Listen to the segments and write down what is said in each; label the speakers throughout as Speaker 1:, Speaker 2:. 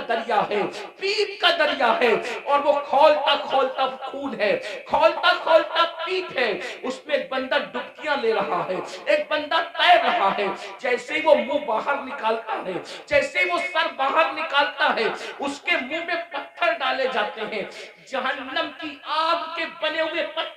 Speaker 1: دریا ہے، پیپ کا دریا ہے، اور وہ کھولتا کھولتا خون ہے، کھولتا کھولتا پیپ ہے، اس میں ایک بندہ ڈبکیاں لے رہا ہے، ایک بندہ تیر رہا ہے، جیسے ہی وہ منہ باہر نکالتا ہے، جیسے ہی وہ سر باہر نکالتا ہے، اس کے منہ میں پتھر ڈالے جاتے ہیں، جہنم کی آگ کے بنے ہوئے پتھر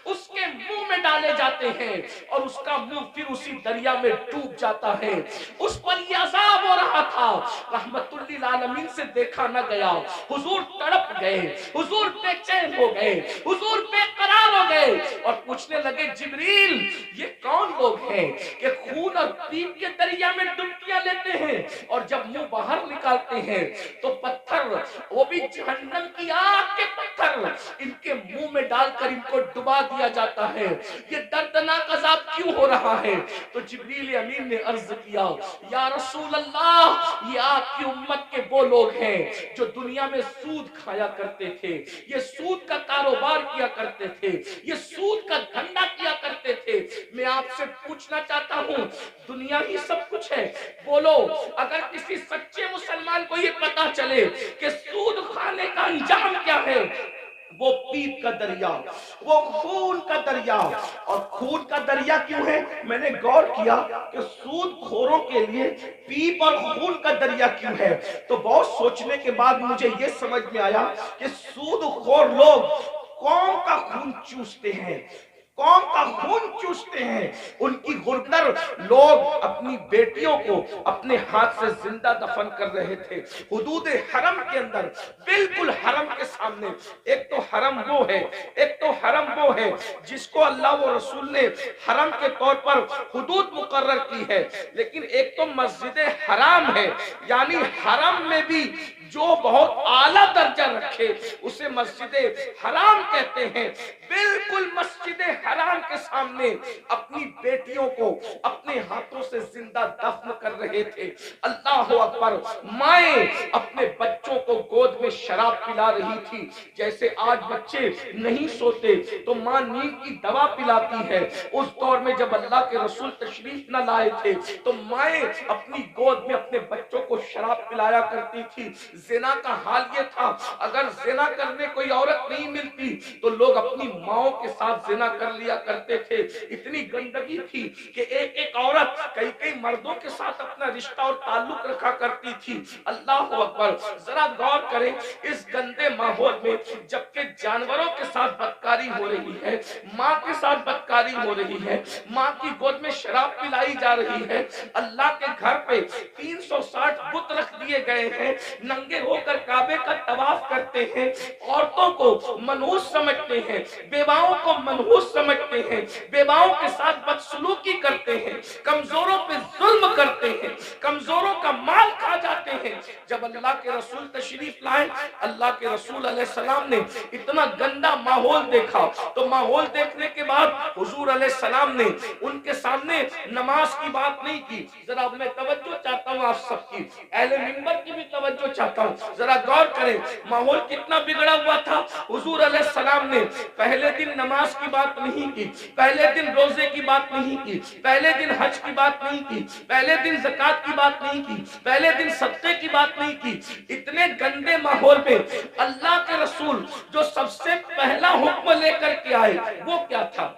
Speaker 1: اس کے منہ میں ڈالے جاتے ہیں، اور اس کا منہ پھر اسی دریا میں ڈوب جاتا ہے۔ اس پر یہ عذاب ہو رہا تھا، رحمت للعالمین سے دیکھا نہ گیا، حضور تڑپ گئے، حضور بے چین ہو گئے، حضور بے قرار ہو گئے، اور پوچھنے لگے جبریل یہ کون لوگ ہیں کہ خون اور پیپ کے دریا میں ڈبکیاں لیتے ہیں، اور جب منہ باہر نکالتے ہیں تو پتھر، وہ بھی جہنم کی آگ کے پتھر، ان کے منہ میں ڈال کر ان کو ڈبا دیا جاتا ہے، یہ دردناک عذاب کیوں ہو رہا ہے؟ تو جبریل امین نے عرض کیا یا رسول اللہ، یہ آپ کی امت کے وہ لوگ ہیں جو دنیا میں سود کھایا کرتے تھے، یہ سود کا کاروبار کیا کرتے تھے، یہ سود کا دھندا کیا کرتے تھے۔ میں آپ سے پوچھنا چاہتا ہوں، دنیا ہی سب کچھ ہے، بولو اگر کسی سچے مسلمان کو یہ پتا چلے کہ سود کھانے کا انجام کیا ہے، وہ پیپ کا دریا، وہ خون کا دریا، اور خون کا دریا کیوں ہے؟ میں نے غور کیا کہ سود خوروں کے لیے پیپ اور خون کا دریا کیوں ہے، تو بہت سوچنے کے بعد مجھے یہ سمجھ میں آیا کہ سود خور لوگ قوم کا خون چوستے ہیں، قوم کا خون چوستے ہیں، ان کی غربت لوگ اپنی بیٹیوں کو اپنے ہاتھ سے زندہ دفن کر رہے تھے حدود حرم کے اندر، بالکل حرم کے سامنے۔ ایک تو حرم وہ ہے، ایک تو حرم وہ ہے جس کو اللہ و رسول نے حرم کے طور پر حدود مقرر کی ہے، لیکن ایک تو مسجد حرام ہے، یعنی حرم میں بھی جو بہت اعلیٰ درجہ رکھے اسے مسجد حرام کہتے ہیں۔ بالکل مسجد حرام کے سامنے اپنی بیٹیوں کو اپنے ہاتھوں سے زندہ دفن کر رہے تھے۔ اللہ اکبر، مائیں اپنے بچوں کو گود میں شراب پلا رہی تھی، جیسے آج بچے نہیں سوتے تو ماں نیند کی دوا پلاتی ہے، اس دور میں جب اللہ کے رسول تشریف نہ لائے تھے تو مائیں اپنی گود میں اپنے بچوں کو شراب پلایا کرتی تھی۔ زنا کا حال یہ تھا، اگر زنا کرنے کوئی عورت نہیں ملتی تو لوگ اپنی ماؤں کے ساتھ زنا کر لیا کرتے تھے۔ اتنی گندگی تھی کہ ایک ایک عورت کئی کئی مردوں کے ساتھ اپنا رشتہ اور تعلق رکھا کرتی تھی۔ اللہ اکبر، ذرا غور کریں اس گندے ماحول میں جبکہ جانوروں کے ساتھ بدکاری ہو رہی ہے، ماں کے ساتھ بدکاری ہو رہی ہے، ماں کی گود میں شراب پلائی جا رہی ہے، اللہ کے گھر پہ 360 بت رکھ دیے گئے ہیں، ننگے ہو کر کعبے کا طواف کرتے ہیں، عورتوں کو منحوس سمجھتے ہیں، بیواؤں کو منحوس سمجھتے ہیں، بیواؤں کے ساتھ بدسلوکی کرتے ہیں، کمزوروں پہ ظلم کرتے ہیں، کمزوروں کا مال کھا جاتے ہیں۔ جب اللہ کے رسول تشریف لائے، اللہ کے رسول علیہ السلام نے اتنا گندا ماحول دیکھا تو ماحول دیکھنے کے بعد حضور علیہ السلام نے ان کے سامنے نماز کی بات نہیں کی۔ ذرا میں توجہ چاہتا ہوں آپ سب کی، اہل منبر کی بھی توجہ چاہتا ہوں، ذرا غور کریں ماحول کتنا بگڑا ہوا تھا۔ حضور علیہ السلام نے پہلے دن نماز کی بات نہیں کی، پہلے دن روزے کی بات نہیں کی، پہلے دن حج کی بات نہیں کی، پہلے دن زکوٰۃ کی بات نہیں کی، پہلے دن صدقے کی بات نہیں کی۔ اتنے گندے ماحول میں اللہ کے رسول جو سب سے پہلا حکم لے کر کے آئے وہ کیا تھا؟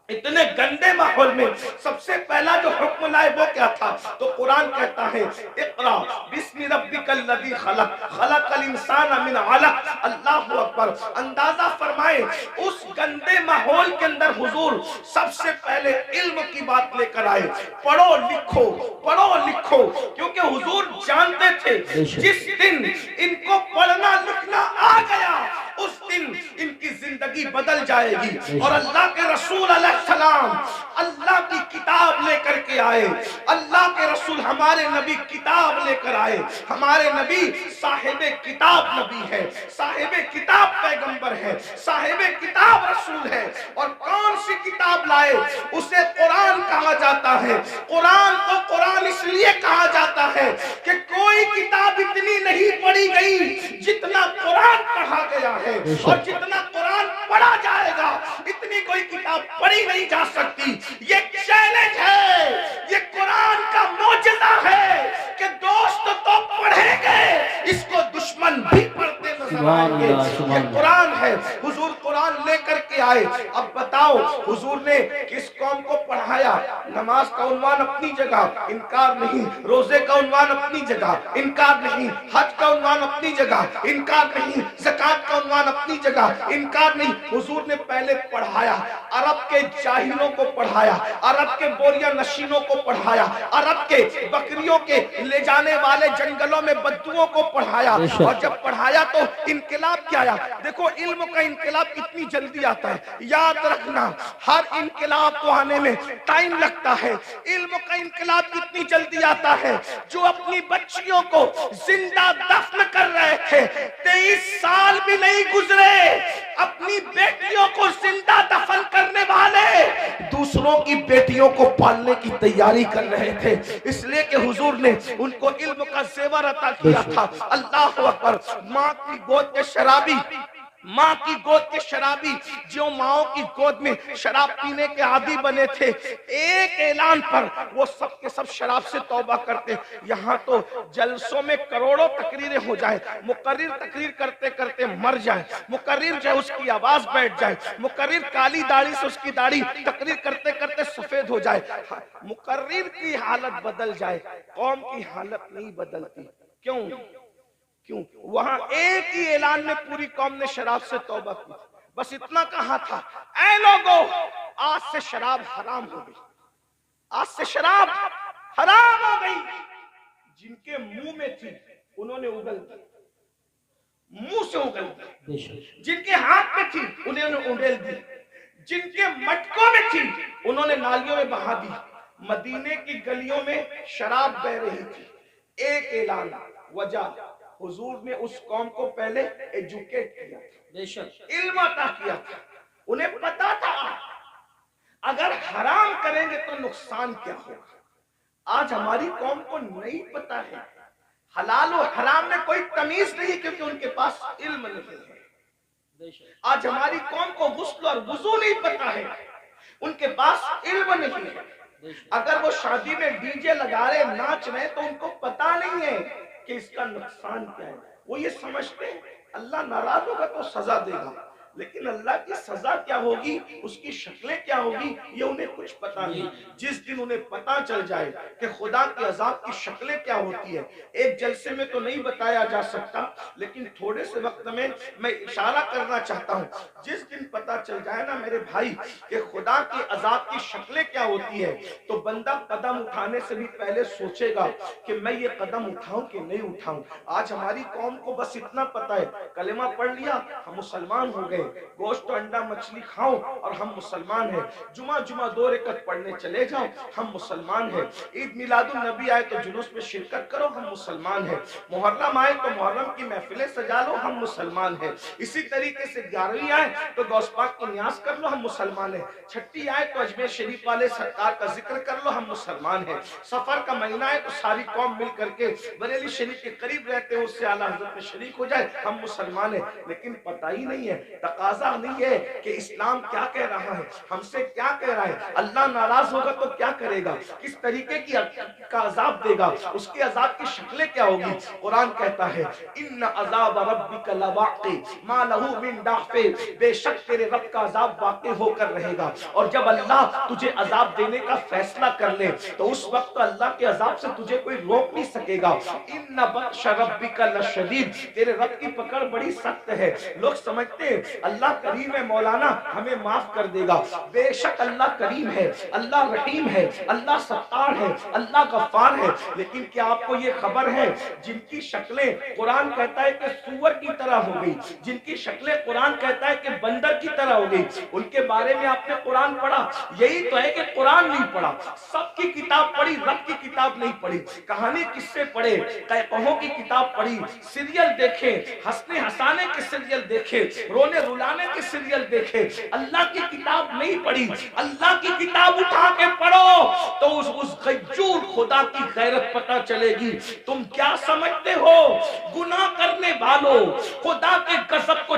Speaker 1: اتنے گندے ماحول میں سب سے پہلا جو حکم لائے وہ کیا تھا؟ تو قرآن کہتا ہے اقرا بسم ربک الذی خلق خلق الانسان من علق۔ اللہ اکبر، اندازہ فرمائے اس گندے ماحول کے اندر حضور سب سے پہلے علم کی بات لے کر آئے، پڑھو لکھو پڑھو لکھو، کیونکہ حضور جانتے تھے جس دن ان کو پڑھنا لکھنا آ گیا اس دن ان کی زندگی بدل جائے گی۔ اور اللہ کے رسول علیہ السلام اللہ کی کتاب لے کر کے آئے، اللہ کے رسول ہمارے نبی کتاب لے کر آئے، ہمارے نبی صاحب کتاب نبی ہے، صاحب کتاب پیغمبر ہے، صاحب کتاب رسول ہے۔ اور کون سی کتاب لائے؟ اسے قرآن کہا جاتا ہے۔ قرآن کو قرآن اس لیے کہا جاتا ہے کہ کوئی کتاب اتنی نہیں پڑھی گئی جتنا قرآن پڑھا گیا ہے، اور جتنا قرآن پڑھا جائے گا اتنی کوئی کتاب پڑھی نہیں جا سکتی۔ یہ چیلنج ہے، یہ قرآن کا معجزہ ہے کہ دوست تو پڑھیں گے اس کو دشمن بھی پڑھتے نظر آئیں گے. یہ قرآن ہے. حضور قرآن لے کر کے آئے. اب بتاؤ حضور نے کس قوم کو پڑھایا؟ نماز کا عنوان اپنی جگہ، انکار نہیں. روزے کا عنوان اپنی جگہ، انکار نہیں. حج کا عنوان اپنی جگہ، انکار نہیں. زکوٰۃ کا عنوان اپنی جگہ، انکار نہیں. حضور نے پہلے پڑھایا، عرب کے جاہلوں کو پڑھایا، عرب کے بوریا نشینوں کو پڑھایا، عرب کے بکریوں کے لے جانے والے جنگلوں میں بدوؤں کو پڑھایا. اور جب پڑھایا تو انقلاب کیا آیا؟ دیکھو علم کا انقلاب کتنی جلدی آتا ہے. یاد رکھنا ہر انقلاب کو آنے میں ٹائم لگتا ہے. علم کا انقلاب کتنی جلدی آتا ہے. جو اپنی بچیوں کو زندہ دفن کر رہے تھے 23 سال بھی نہیں گزرے، اپنی بیٹیوں کو زندہ دفن کرنے والے دوسروں کی بیٹیوں کو پالنے کی تیاری کر رہے تھے. اس لیے کہ حضور نے ان کو علم کا زیور عطا کیا تھا. اللہ اکبر. ماں کی گود کے شرابی، ماں کی گود کے شرابی جو ماں کی گود میں شراب پینے کے عادی بنے تھے، ایک اعلان پر وہ سب کے سب شراب سے توبہ کرتے. یہاں تو جلسوں میں کروڑوں تقریریں ہو جائیں، مقرر تقریر کرتے کرتے مر جائے، مقرر جو اس کی آواز بیٹھ جائے، مقرر کالی داڑھی سے اس کی داڑھی تقریر کرتے کرتے سفید ہو جائے، مقرر کی حالت بدل جائے، قوم کی حالت نہیں بدلتی. کیوں؟ وہاں ایک ہی اعلان میں پوری قوم نے شراب سے توبہ کی. بس اتنا کہا تھا، اے لوگو آج سے شراب حرام ہو گئی، آج سے شراب حرام ہو گئی. جن کے منہ میں تھی انہوں نے اگل دی، منہ سے اگل دی. جن کے ہاتھ میں تھی انہوں نے اگل دی. جن کے مٹکوں میں تھی انہوں نے نالیوں میں بہا دی. مدینے کی گلیوں میں شراب بہ رہی تھی. ایک اعلان، وجہ حضور نے اس قوم کو پہلے ایجوکیٹ کیا، علم عطا کیا تھا. انہیں پتا تھا اگر حرام کریں گے تو نقصان کیا ہوگا. آج ہماری قوم کو نہیں پتا ہے. حلال و حرام میں کوئی تمیز نہیں کیونکہ ان کے پاس علم نہیں ہے. آج ہماری قوم کو غسل اور وضو نہیں پتا ہے، ان کے پاس علم نہیں ہے. اگر وہ شادی میں ڈی جے لگا رہے ناچ رہے تو ان کو پتا نہیں ہے کہ اس کا نقصان کیا ہے. وہ یہ سمجھتے ہیں اللہ ناراض ہوگا تو سزا دے گا، لیکن اللہ کی سزا کیا ہوگی، اس کی شکلیں کیا ہوگی، یہ انہیں کچھ پتا نہیں. جس دن انہیں پتا چل جائے کہ خدا کے عذاب کی شکلیں کیا ہوتی ہے، ایک جلسے میں تو نہیں بتایا جا سکتا، لیکن تھوڑے سے وقت میں اشارہ کرنا چاہتا ہوں. جس دن پتا چل جائے نا میرے بھائی کہ خدا کے عذاب کی شکلیں کیا ہوتی ہے، تو بندہ قدم اٹھانے سے بھی پہلے سوچے گا کہ میں یہ قدم اٹھاؤں کہ نہیں اٹھاؤں. آج ہماری قوم کو بس اتنا پتا ہے کلمہ پڑھ لیا ہم مسلمان ہو گئے، گوشت و انڈا مچھلی کھاؤ اور ہم مسلمان ہیں، جمعہ 2 رکعت پڑھنے چلے جاؤ ہم مسلمان ہیں، عید میلاد النبی آئے تو جلوس میں شرکت کرو ہم مسلمان ہیں، محرم آئے تو محرم کی محفلیں سجا لو ہم مسلمان ہیں، اسی طریقے سے 11ویں آئے تو غوث پاک کی نیاز کر لو ہم مسلمان ہیں، چھٹی آئے تو اجمیر شریف والے سرکار کا ذکر کر لو ہم مسلمان ہیں، سفر کا مہینہ ہے تو ساری قوم مل کر کے بریلی شریف کے قریب رہتے ہیں اس سے اعلیٰ حضرت میں شریک ہو جائے ہم مسلمان ہیں. لیکن پتہ ہی نہیں ہے، تقاضا نہیں ہے کہ اسلام کیا کہہ رہا ہے، ہم سے کیا کہہ رہا ہے، اللہ ناراض ہوگا تو کیا کرے گا، کس طریقے کا عذاب دے گا، اس کے عذاب کی شکلیں کیا ہوگی. قرآن کہتا ہے ان عذاب ربک لواقع ما لہ من دافع، بے شک تیرے رب کا عذاب واقع ہو کر رہے گا. اور جب اللہ تجھے عذاب دینے کا فیصلہ کر لے تو اس وقت اللہ کے عذاب سے تجھے کوئی روک نہیں سکے گا. ان بطش ربک لشدید، تیرے رب کی پکڑ بڑی سخت ہے. لوگ سمجھتے ہیں اللہ کریم ہے مولانا ہمیں معاف کر دے گا، بے شک اللہ کریم ہے، اللہ رحیم ہے، اللہ ستار ہے، اللہ غفار ہے. لیکن کیا آپ کو یہ خبر ہے جن کی شکلیں قرآن کہتا ہے کہ سور کی طرح ہو گئی، جن کی شکلیں قرآن کہتا ہے کہ بندر کی طرح ہو گئی، ان کے بارے میں آپ نے قرآن پڑھا؟ یہی تو ہے کہ قرآن نہیں پڑھا، سب کی کتاب پڑھی، رب کی کتاب نہیں پڑھی. کہانی کس سے پڑھے، کہوں کی کتاب پڑھی، سیریل دیکھے، ہنسنے ہنسانے کے سیریل دیکھے، رونے رلانے کے سیریل دیکھے، اللہ کی کتاب نہیں پڑھی. اللہ کی کتاب اٹھا کے پڑھو تو اس غیور خدا کی غیرت پتہ چلے گی. تم کیا سمجھتے ہو گناہ کرنے والوں، خدا کے غضب کو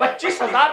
Speaker 1: 25,000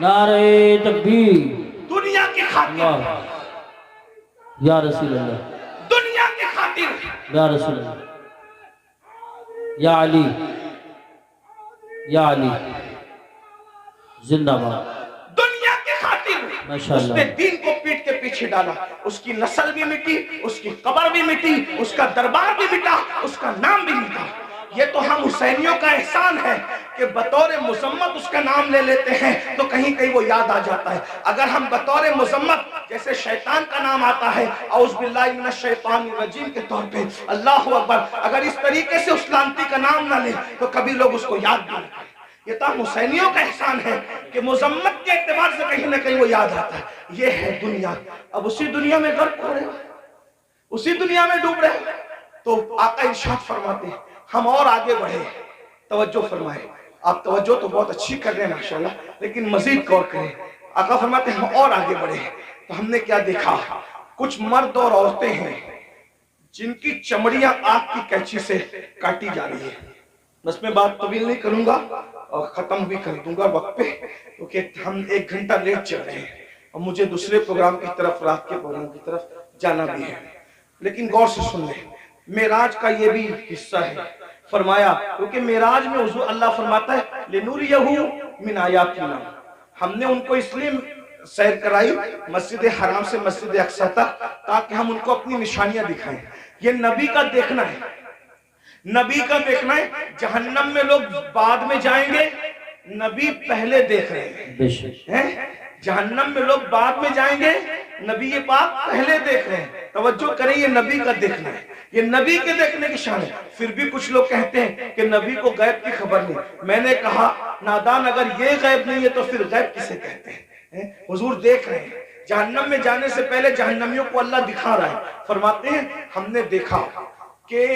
Speaker 2: نعرہ تکبیر،
Speaker 1: دنیا کی خاطر،
Speaker 2: اللہ یا رسول اللہ،
Speaker 1: دنیا کی خاطر،
Speaker 2: یا رسول اللہ، یا علی، یا علی زندہ باد،
Speaker 1: دنیا کی خاطر
Speaker 2: ماشاءاللہ۔
Speaker 1: اس نے دین کو پیٹ کے پیچھے ڈالا، اس کی نسل بھی مٹی، اس کی قبر بھی مٹی، اس کا دربار بھی مٹا، اس کا نام بھی مٹا۔ یہ تو ہم حسینیوں کا احسان ہے کہ بطور مذمت اس کا نام لے لیتے ہیں تو کہیں کہیں وہ یاد آ جاتا ہے۔ اگر ہم بطور مذمت جیسے شیطان کا نام آتا ہے اعوذ باللہ من الشیطان الرجیم کے طور پہ، اللہ اکبر، اگر اس طریقے سے اس لعنتی کا نام نہ لے تو کبھی لوگ اس کو یاد نہ رکھیں۔ یہ تو حسینیوں کا احسان ہے کہ مذمت کے اعتبار سے کہیں نہ کہیں وہ یاد آتا ہے۔ یہ ہے دنیا، اب اسی دنیا میں غرق ہو رہے ہو، اسی دنیا میں ڈوب رہے ہو۔ تو آقا ارشاد فرماتے ہیں ہم اور آگے بڑھے، توجہ فرمائے، آپ توجہ تو بہت اچھی کر رہے ہیں ماشاءاللہ، لیکن مزید غور کریں۔ آقا فرماتے ہیں ہم اور آگے بڑھے تو ہم نے کیا دیکھا، کچھ مرد اور عورتیں ہیں جن کی چمڑیاں آگ کی کینچی سے کاٹی جا رہی ہے۔ بس میں بات طویل نہیں کروں گا اور ختم بھی کر دوں گا وقت پہ، کیونکہ ہم 1 گھنٹہ لیٹ چل رہے ہیں اور مجھے دوسرے پروگرام کی طرف، رات کے پروگرام کی طرف جانا بھی ہے۔ لیکن غور سے سن لیں، معراج کا یہ بھی حصہ ہے۔ فرمایا کیونکہ معراج میں حضور اللہ فرماتا ہے لِنُرِيَهُ مِنْ آیَاتِنَا، ہم نے ان کو اس لیے سیر کرائی مسجد حرام سے مسجد اقصی تک تاکہ ہم ان کو اپنی نشانیاں دکھائیں۔ یہ نبی کا دیکھنا ہے، نبی کا دیکھنا ہے۔ جہنم میں لوگ بعد میں جائیں گے، نبی پہلے دیکھ رہے ہیں۔ جہنم میں لوگ بعد میں جائیں گے، نبی پاک پہلے دیکھ رہے ہیں۔ توجہ کریں، یہ نبی کا دیکھنا ہے، یہ نبی کے دیکھنے کی شان ہے۔ پھر بھی کچھ لوگ کہتے ہیں کہ نبی کو غیب کی خبر نہیں۔ میں نے کہا نادان، اگر یہ غیب نہیں ہے تو پھر غیب کسے کہتے ہیں؟ حضور دیکھ رہے ہیں، جہنم میں جانے سے پہلے جہنمیوں کو اللہ دکھا رہا ہے۔ فرماتے ہیں ہم نے دیکھا کہ